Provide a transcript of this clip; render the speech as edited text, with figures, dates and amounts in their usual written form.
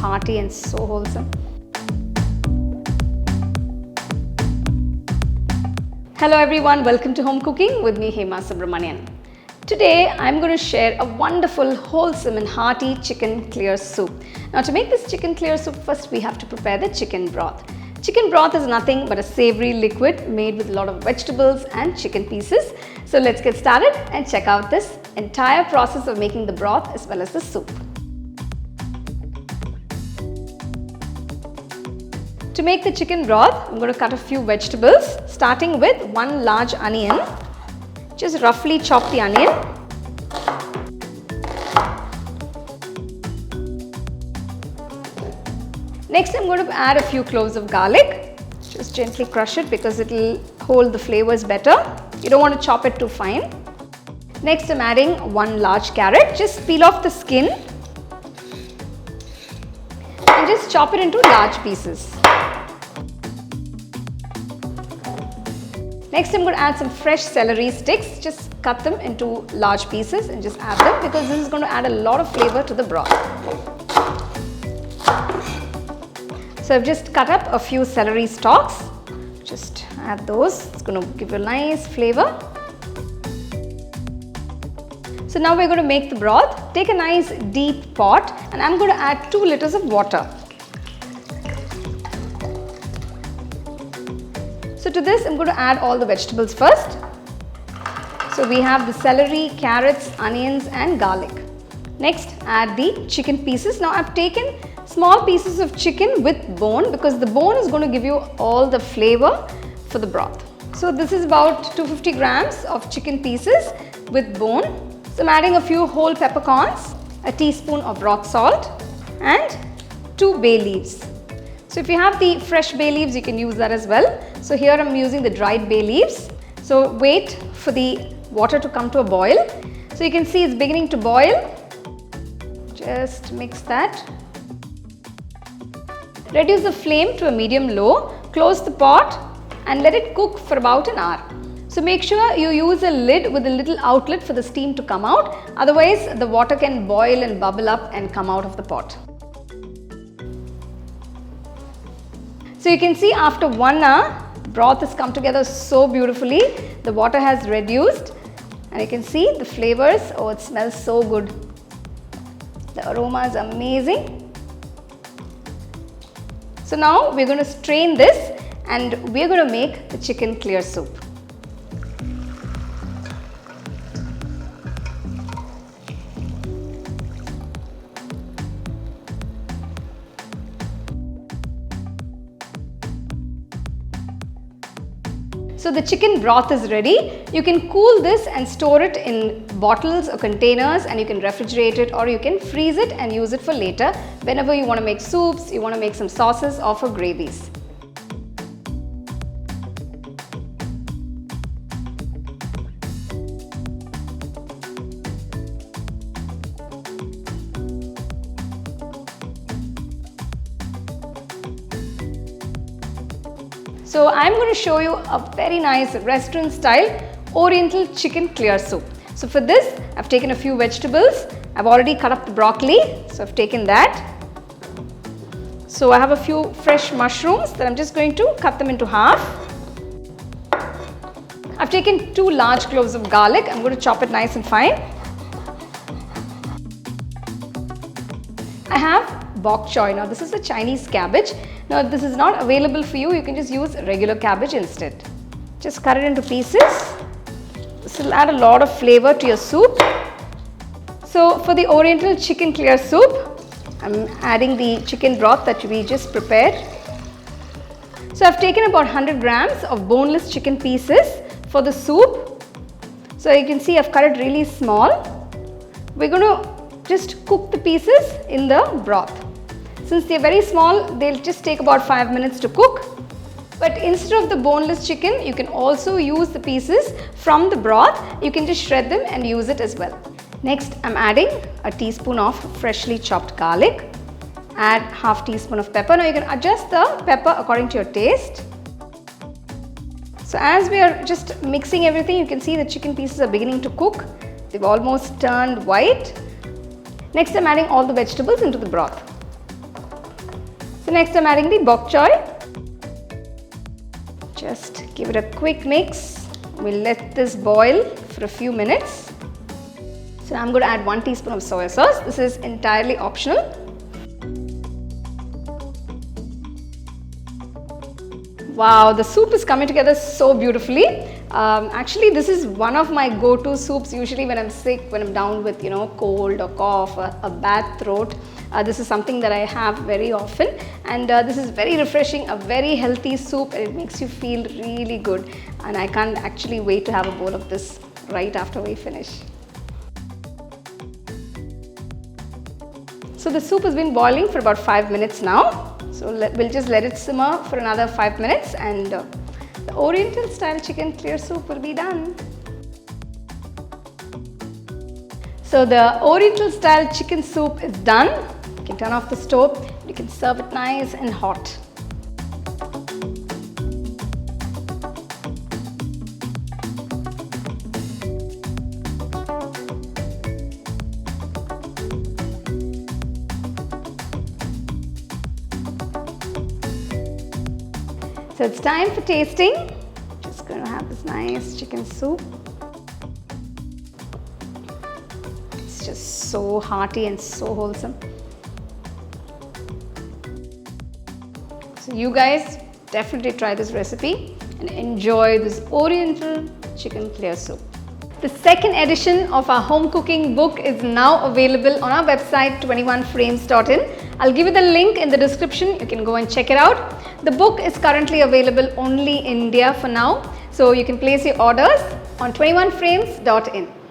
hearty and so wholesome. Hello everyone, welcome to Home Cooking with me Hema Subramanian. Today I'm going to share a wonderful, wholesome and hearty chicken clear soup. Now to make this chicken clear soup, first we have to prepare the chicken broth. Chicken broth is nothing but a savory liquid made with a lot of vegetables and chicken pieces. So let's get started and check out this entire process of making the broth as well as the soup. To make the chicken broth, I'm going to cut a few vegetables, starting with one large onion. Just roughly chop the onion. Next, I'm going to add a few cloves of garlic. Just gently crush it because it will hold the flavors better. You don't want to chop it too fine. Next, I'm adding one large carrot. Just peel off the skin and just chop it into large pieces. Next, I'm going to add some fresh celery sticks. Just cut them into large pieces and just add them because this is going to add a lot of flavor to the broth. So I've just cut up a few celery stalks. Just add those. It's going to give you a nice flavor. So now we're going to make the broth. Take a nice deep pot and I'm going to add 2 liters of water. So to this, I'm going to add all the vegetables first. So we have the celery, carrots, onions and garlic. Next, add the chicken pieces. Now I've taken small pieces of chicken with bone because the bone is going to give you all the flavor for the broth. So this is about 250 grams of chicken pieces with bone. So I'm adding a few whole peppercorns, a teaspoon of rock salt and 2 bay leaves. So if you have the fresh bay leaves, you can use that as well. So here I'm using the dried bay leaves. So wait for the water to come to a boil. So you can see it's beginning to boil. Just mix that. Reduce the flame to a medium-low. Close the pot and let it cook for about an hour. So make sure you use a lid with a little outlet for the steam to come out. Otherwise, the water can boil and bubble up and come out of the pot. So you can see after 1 hour, broth has come together so beautifully. The water has reduced and you can see the flavors. Oh, it smells so good. The aroma is amazing. So now we're going to strain this and we're going to make the chicken clear soup. So the chicken broth is ready. You can cool this and store it in bottles or containers and you can refrigerate it or you can freeze it and use it for later whenever you want to make soups, you want to make some sauces or for gravies. So I'm going to show you a very nice restaurant style Oriental chicken clear soup. So for this, I've taken a few vegetables. I've already cut up the broccoli. So I've taken that. So I have a few fresh mushrooms that I'm just going to cut them into half. I've taken 2 large cloves of garlic. I'm going to chop it nice and fine. I have Bok Choy. Now this is a Chinese cabbage. Now if this is not available for you, you can just use regular cabbage instead. Just cut it into pieces. This will add a lot of flavor to your soup. So for the Oriental chicken clear soup, I'm adding the chicken broth that we just prepared. So I've taken about 100 grams of boneless chicken pieces for the soup. So you can see I've cut it really small. We're going to just cook the pieces in the broth. Since they're very small, they'll just take about 5 minutes to cook. But instead of the boneless chicken, you can also use the pieces from the broth. You can just shred them and use it as well. Next, I'm adding a teaspoon of freshly chopped garlic. Add half teaspoon of pepper. Now you can adjust the pepper according to your taste. So as we are just mixing everything, you can see the chicken pieces are beginning to cook. They've almost turned white. Next, I'm adding all the vegetables into the broth. So next I'm adding the bok choy. Just give it a quick mix. We'll let this boil for a few minutes. So I'm going to add 1 teaspoon of soy sauce. This is entirely optional. Wow, the soup is coming together so beautifully. Actually, this is one of my go-to soups usually when I'm sick, when I'm down with, cold or cough or a bad throat. This is something that I have very often, and this is very refreshing, a very healthy soup, and it makes you feel really good. And I can't actually wait to have a bowl of this right after we finish. So the soup has been boiling for about 5 minutes now. So we'll just let it simmer for another 5 minutes, and the Oriental style chicken clear soup will be done. So the Oriental style chicken soup is done. You can turn off the stove. You can serve it nice and hot. So it's time for tasting. Just going to have this nice chicken soup. It's just so hearty and so wholesome. So you guys definitely try this recipe and enjoy this Oriental chicken clear soup. The second edition of our home cooking book is now available on our website 21frames.in. I'll give you the link in the description. You can go and check it out. The book is currently available only in India for now, so you can place your orders on 21frames.in.